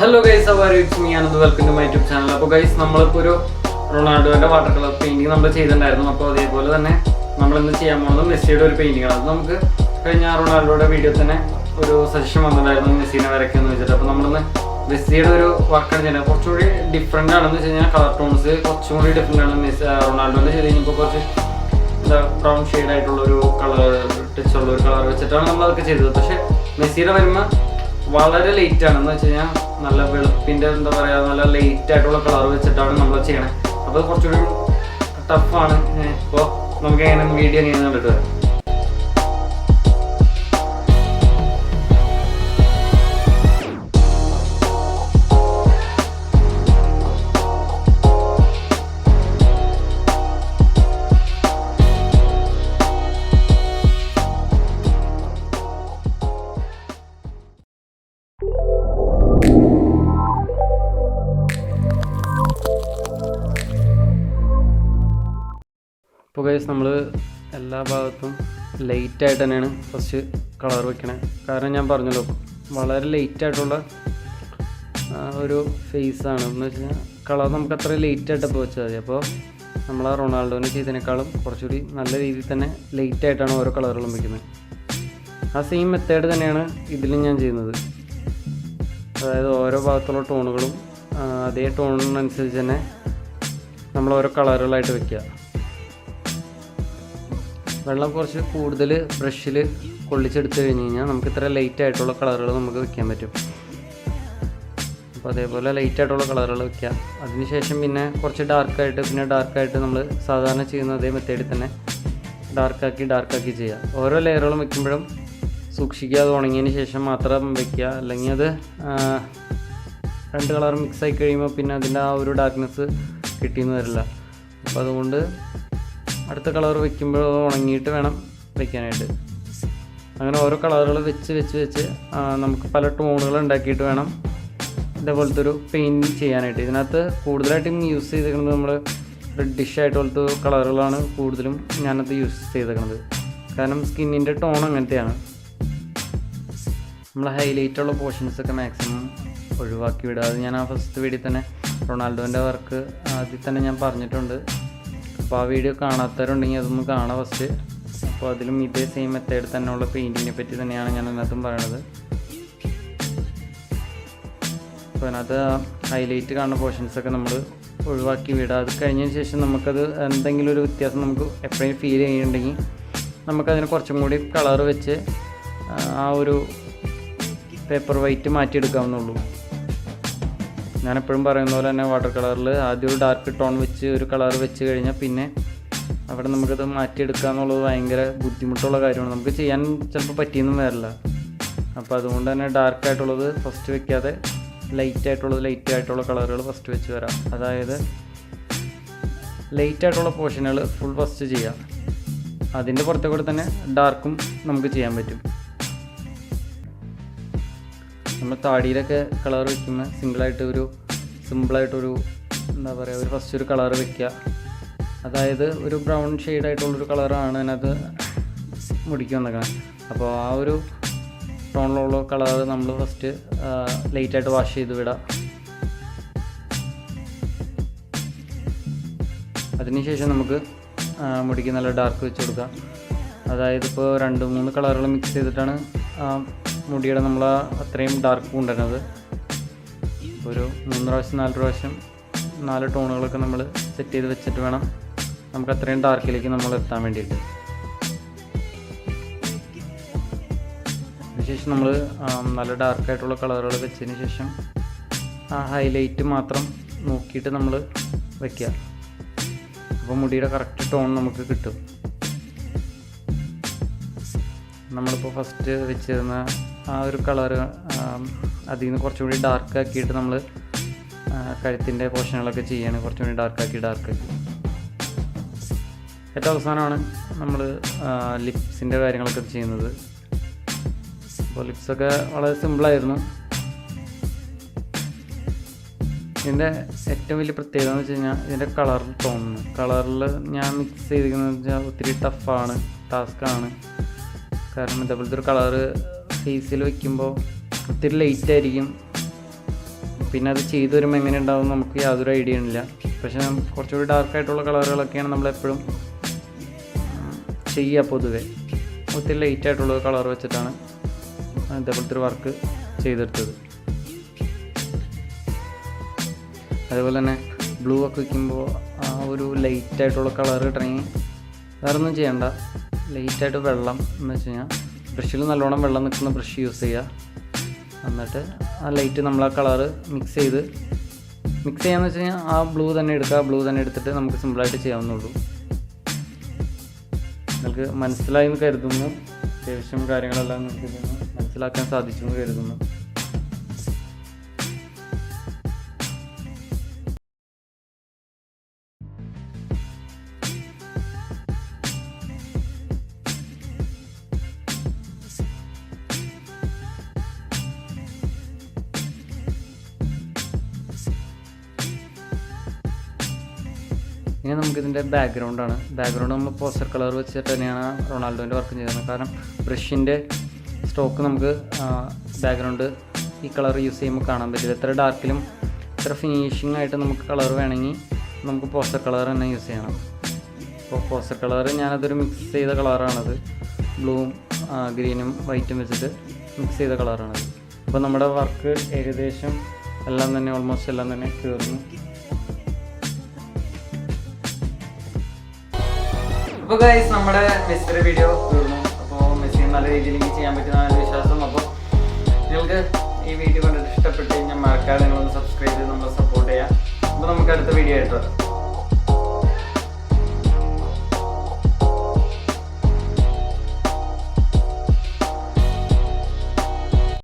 Hello guys, how are you? It's me and welcome to my YouTube channel. അപ്പോൾ guys, നമ്മളിപ്പോൾ ഒരു റൊണാൾഡോയുടെ water colour painting നമ്മൾ ചെയ്തിട്ടുണ്ടായിരുന്നു. അപ്പോൾ അതേപോലെ തന്നെ നമ്മളിന്ന് ചെയ്യാൻ പോകുന്നത് മെസ്സിയുടെ ഒരു പെയിന്റിംഗ് ആണ്. അത് നമുക്ക് കഴിഞ്ഞ റൊണാൾഡോയുടെ വീഡിയോ തന്നെ ഒരു സജഷൻ വന്നിട്ടുണ്ടായിരുന്നു മെസ്സിനെ വരയ്ക്കുമെന്ന് വെച്ചിട്ട്. അപ്പോൾ നമ്മളിന്ന് മെസ്സിയുടെ ഒരു വർക്കാണ് ചെയ്യുന്നത്. കുറച്ചുകൂടി ഡിഫറെൻ്റ് ആണെന്ന് വെച്ച് കഴിഞ്ഞാൽ കളർ ടോൺസ് കുറച്ചും കൂടി ഡിഫറെൻ്റ് ആണ്. റൊണാൾഡോൻ്റെ ചെയ്ത് കഴിഞ്ഞപ്പോൾ കുറച്ച് എന്താ ബ്രൗൺ ഷെയ്ഡ് ആയിട്ടുള്ള ഒരു കളർ ടച്ച് ഉള്ള ഒരു കളർ വെച്ചിട്ടാണ് നമ്മളതൊക്കെ ചെയ്തത്. പക്ഷേ മെസ്സിയുടെ വരുമ്പോൾ വളരെ ലേറ്റ് ആണെന്ന് വെച്ച് കഴിഞ്ഞാൽ നല്ല വെളുപ്പിൻ്റെ എന്താ പറയുക നല്ല ലേറ്റ് ആയിട്ടുള്ള കളർ വെച്ചിട്ടാണ് നമ്മൾ ചെയ്യണത്. അപ്പോൾ കുറച്ചുകൂടി ടഫാണ്. ഇപ്പോൾ നമുക്ക് എങ്ങനെ വീഡിയോ എങ്ങനെ കണ്ടിട്ട് വരാം. ഇപ്പോൾ ഗൈസ് നമ്മൾ എല്ലാ ഭാഗത്തും ലൈറ്റായിട്ട് തന്നെയാണ് ഫസ്റ്റ് കളർ വെക്കണേ. കാരണം ഞാൻ പറഞ്ഞല്ലോ വളരെ ലേറ്റായിട്ടുള്ള ഒരു ഫേസാണ് എന്ന് വെച്ച് കഴിഞ്ഞാൽ കളർ നമുക്ക് അത്ര ലേറ്റായിട്ടപ്പോൾ വെച്ചാൽ മതി. അപ്പോൾ നമ്മൾ ആ റൊണാൾഡോനെ ചെയ്തതിനേക്കാളും കുറച്ചുകൂടി നല്ല രീതിയിൽ തന്നെ ലേറ്റായിട്ടാണ് ഓരോ കളറുകളും വയ്ക്കുന്നത്. ആ സെയിം മെത്തേഡ് തന്നെയാണ് ഇതിലും ഞാൻ ചെയ്യുന്നത്. അതായത് ഓരോ ഭാഗത്തുള്ള ടോണുകളും അതേ ടോണിനനുസരിച്ച് തന്നെ നമ്മൾ ഓരോ കളറുകളായിട്ട് വയ്ക്കുക. വെള്ളം കുറച്ച് കൂടുതൽ ബ്രഷിൽ കൊള്ളിച്ചെടുത്ത് കഴിഞ്ഞ് കഴിഞ്ഞാൽ നമുക്ക് ഇത്ര ലൈറ്റ് ആയിട്ടുള്ള കളറുകൾ നമുക്ക് വെക്കാൻ പറ്റും. അപ്പോൾ അതേപോലെ ലൈറ്റ് ആയിട്ടുള്ള കളറുകൾ വെക്കുക. അതിനുശേഷം പിന്നെ കുറച്ച് ഡാർക്കായിട്ട് നമ്മൾ സാധാരണ ചെയ്യുന്ന അതേ മെത്തേഡിൽ തന്നെ ഡാർക്കാക്കി ചെയ്യുക. ഓരോ ലെയറുകളും വെക്കുമ്പോഴും സൂക്ഷിക്കുക, അത് ഉണങ്ങിയതിന് ശേഷം മാത്രം വെക്കുക. അല്ലെങ്കിൽ അത് രണ്ട് കളർ മിക്സായി കഴിയുമ്പോൾ പിന്നെ അതിൻ്റെ ആ ഒരു ഡാർക്ക്നെസ് കിട്ടിയെന്ന് വരില്ല. അപ്പോൾ അതുകൊണ്ട് അടുത്ത കളർ വെക്കുമ്പോൾ ഉണങ്ങിയിട്ട് വേണം വയ്ക്കാനായിട്ട്. അങ്ങനെ ഓരോ കളറുകൾ വെച്ച് നമുക്ക് പല ടോണുകൾ ഉണ്ടാക്കിയിട്ട് വേണം ഇതേപോലത്തെ ഒരു പെയിൻറ്റിങ് ചെയ്യാനായിട്ട്. ഇതിനകത്ത് കൂടുതലായിട്ടും യൂസ് ചെയ്തേക്കുന്നത് നമ്മൾ റെഡിഷ് ആയിട്ടുപോലത്തെ കളറുകളാണ് കൂടുതലും ഞാനത് യൂസ് ചെയ്തേക്കുന്നത്. കാരണം സ്കിന്നിൻ്റെ ടോൺ അങ്ങനത്തെയാണ്. നമ്മൾ ഹൈലൈറ്റുള്ള പോർഷൻസൊക്കെ മാക്സിമം ഒഴിവാക്കി വിടുക. അത് ഞാൻ ആ ഫസ്റ്റ് വീഡിയോ തന്നെ റൊണാൾഡോൻ്റെ വർക്ക് ആദ്യം തന്നെ ഞാൻ പറഞ്ഞിട്ടുണ്ട്. അപ്പോൾ ആ വീഡിയോ കാണാത്തവരുണ്ടെങ്കിൽ അതൊന്ന് കാണാം ഫസ്റ്റ്. അപ്പോൾ അതിലും ഇതേ സെയിം മെത്തേഡ് തന്നെയുള്ള പെയിൻറ്റിങ്ങിനെ പറ്റി തന്നെയാണ് ഞാൻ അതിനകത്തും പറയണത്. അപ്പോൾ അതിനകത്ത് ഹൈലൈറ്റ് കാണുന്ന പോർഷൻസൊക്കെ നമ്മൾ ഒഴിവാക്കി വിടുക. അത് കഴിഞ്ഞതിന് ശേഷം നമുക്കത് എന്തെങ്കിലും ഒരു വ്യത്യാസം നമുക്ക് എപ്പോഴും ഫീൽ ചെയ്യുന്നുണ്ടെങ്കിൽ നമുക്കതിന് കുറച്ചും കൂടി കളർ വെച്ച് ആ ഒരു പേപ്പർ വൈറ്റ് മാറ്റിയെടുക്കാവുന്നുള്ളൂ. ഞാനെപ്പോഴും പറയുന്ന പോലെ തന്നെ വാട്ടർ കളറിൽ ആദ്യം ഒരു ഡാർക്ക് ടോൺ വെച്ച് ഒരു കളർ വെച്ച് കഴിഞ്ഞാൽ പിന്നെ അവിടെ നമുക്കത് മാറ്റിയെടുക്കുക എന്നുള്ളത് ഭയങ്കര ബുദ്ധിമുട്ടുള്ള കാര്യമാണ്. നമുക്ക് ചെയ്യാൻ ചിലപ്പോൾ പറ്റിയെന്നും വരില്ല. അപ്പോൾ അതുകൊണ്ട് തന്നെ ഡാർക്കായിട്ടുള്ളത് ഫസ്റ്റ് വെക്കാതെ ലൈറ്റായിട്ടുള്ള കളറുകൾ ഫസ്റ്റ് വെച്ച് വരാം. അതായത് ലൈറ്റായിട്ടുള്ള പോർഷനുകൾ ഫുൾ ഫസ്റ്റ് ചെയ്യാം. അതിൻ്റെ പുറത്തെ കൂടെ തന്നെ ഡാർക്കും നമുക്ക് ചെയ്യാൻ പറ്റും. നമ്മൾ താടിയിലൊക്കെ കളർ വയ്ക്കുമ്പോൾ സിമ്പിളായിട്ടൊരു എന്താ പറയുക ഒരു ഫസ്റ്റ് ഒരു കളർ വയ്ക്കുക. അതായത് ഒരു ബ്രൗൺ ഷെയ്ഡായിട്ടുള്ളൊരു കളറാണ് അതിനകത്ത് മുടിക്ക് വന്നേക്കണം. അപ്പോൾ ആ ഒരു ടോണിലുള്ള കളർ നമ്മൾ ഫസ്റ്റ് ലൈറ്റായിട്ട് വാഷ് ചെയ്ത് വിടാം. അതിനുശേഷം നമുക്ക് മുടിക്ക് നല്ല ഡാർക്ക് വെച്ച് കൊടുക്കാം. അതായത് ഇപ്പോൾ 2-3 കളറുകൾ മിക്സ് ചെയ്തിട്ടാണ് മുടിയുടെ നമ്മൾ അത്രയും ഡാർക്ക് കൊണ്ടുവരുന്നത്. ഒരു 3 പ്രാവശ്യം 4 പ്രാവശ്യം 4 ടോണുകളൊക്കെ നമ്മൾ സെറ്റ് ചെയ്ത് വെച്ചിട്ട് വേണം നമുക്ക് അത്രയും ഡാർക്കിലേക്ക് നമ്മൾ എത്താൻ വേണ്ടിയിട്ട്. അതിനുശേഷം നമ്മൾ നല്ല ഡാർക്കായിട്ടുള്ള കളറുകൾ വെച്ചതിന് ശേഷം ആ ഹൈലൈറ്റ് മാത്രം നോക്കിയിട്ട് നമ്മൾ വയ്ക്കുക. അപ്പോൾ മുടിയുടെ കറക്റ്റ് ടോൺ നമുക്ക് കിട്ടും. നമ്മളിപ്പോൾ ഫസ്റ്റ് വെച്ചിരുന്ന ആ ഒരു കളറ് അതിൽ നിന്ന് കുറച്ചും കൂടി ഡാർക്കാക്കിയിട്ട് നമ്മൾ കഴുത്തിൻ്റെ പോർഷനുകളൊക്കെ ചെയ്യാണ്. കുറച്ചും കൂടി ഡാർക്കാക്കി ഏറ്റവും അവസാനമാണ് നമ്മൾ ലിപ്സിൻ്റെ കാര്യങ്ങളൊക്കെ ചെയ്യുന്നത്. അപ്പോൾ ലിപ്സൊക്കെ വളരെ സിമ്പിളായിരുന്നു. ഇതിൻ്റെ ഏറ്റവും വലിയ പ്രത്യേകത എന്ന് വെച്ച് കഴിഞ്ഞാൽ ഇതിൻ്റെ കളറിൽ ഞാൻ മിക്സ് ചെയ്തിരിക്കുന്നത് വെച്ചാൽ ഒത്തിരി ടഫാണ്, ടാസ്ക്കാണ്. കാരണം ഇതേപോലത്തെ ഒരു കളറ് ഫേസിൽ വയ്ക്കുമ്പോൾ ഒത്തിരി ലൈറ്റായിരിക്കും. പിന്നെ അത് ചെയ്ത് വരുമ്പോൾ എങ്ങനെ ഉണ്ടാവും നമുക്ക് യാതൊരു ഐഡിയ ഇല്ല. പക്ഷേ കുറച്ചുകൂടി ഡാർക്കായിട്ടുള്ള കളറുകളൊക്കെയാണ് നമ്മളെപ്പോഴും ചെയ്യുക പൊതുവെ. ഒത്തിരി ലൈറ്റായിട്ടുള്ള കളർ വെച്ചിട്ടാണ് ഇതേപോലത്തെ ഒരു വർക്ക് ചെയ്തെടുത്തത്. അതേപോലെ തന്നെ ബ്ലൂ ഒക്കെ വയ്ക്കുമ്പോൾ ആ ഒരു ലൈറ്റായിട്ടുള്ള കളർ കിട്ടണമെങ്കിൽ വേറെ ഒന്നും ചെയ്യണ്ട. ലൈറ്റായിട്ട് വെള്ളം എന്ന് വെച്ച് കഴിഞ്ഞാൽ ബ്രഷിൽ നല്ലോണം വെള്ളം നിൽക്കുന്ന ബ്രഷ് യൂസ് ചെയ്യുക. എന്നിട്ട് ആ ലൈറ്റ് നമ്മൾ ആ കളറ് മിക്സ് ചെയ്യാന്ന് വെച്ച് കഴിഞ്ഞാൽ ആ ബ്ലൂ തന്നെ എടുക്കുക. ബ്ലൂ തന്നെ എടുത്തിട്ട് നമുക്ക് സിമ്പിളായിട്ട് ചെയ്യാവുന്നുള്ളൂ. നിങ്ങൾക്ക് മനസ്സിലായി എന്ന് കരുതുന്നു. അത്യാവശ്യം കാര്യങ്ങളെല്ലാം നിങ്ങൾക്ക് മനസ്സിലാക്കാൻ സാധിച്ചു എന്ന് കരുതുന്നു. ഇനി നമുക്കിതിൻ്റെ ബാക്ക്ഗ്രൗണ്ട് നമ്മൾ പോസ്റ്റർ കളർ വെച്ചിട്ട് തന്നെയാണ് റൊണാൾഡോൻ്റെ വർക്ക് ചെയ്യുന്നത്. കാരണം ബ്രഷിൻ്റെ സ്റ്റോക്ക് നമുക്ക് ബാക്ക്ഗ്രൗണ്ട് ഈ കളർ യൂസ് ചെയ്യുമ്പോൾ കാണാൻ പറ്റില്ല. എത്ര ഡാർക്കിലും എത്ര ഫിനിഷിംഗ് ആയിട്ട് നമുക്ക് കളർ വേണമെങ്കിൽ നമുക്ക് പോസ്റ്റർ കളർ തന്നെ യൂസ് ചെയ്യണം. അപ്പോൾ പോസ്റ്റർ കളർ ഞാനതൊരു മിക്സ് ചെയ്ത കളറാണത്. ബ്ലൂവും ഗ്രീനും വൈറ്റും വെച്ചിട്ട് മിക്സ് ചെയ്ത കളറാണത്. അപ്പോൾ നമ്മുടെ വർക്ക് ഏകദേശം ഓൾമോസ്റ്റ് എല്ലാം തന്നെ തീർന്നു. അപ്പോൾ ഗൈസ്, നമ്മുടെ മെസ്സിയുടെ വീഡിയോ തീർന്നു. അപ്പോൾ മെസ്സി നല്ല രീതിയിൽ ചെയ്യാൻ പറ്റുന്ന വിശ്വാസം. അപ്പോൾ നിങ്ങൾക്ക് ഈ വീഡിയോ കണ്ടിട്ട് ഇഷ്ടപ്പെട്ട് കഴിഞ്ഞാൽ മറക്കാതെ നിങ്ങളൊന്ന് സബ്സ്ക്രൈബ് ചെയ്ത് നമ്മളെ സപ്പോർട്ട് ചെയ്യാം. അപ്പോൾ നമുക്ക് അടുത്ത വീഡിയോ ആയിട്ട് വരാം.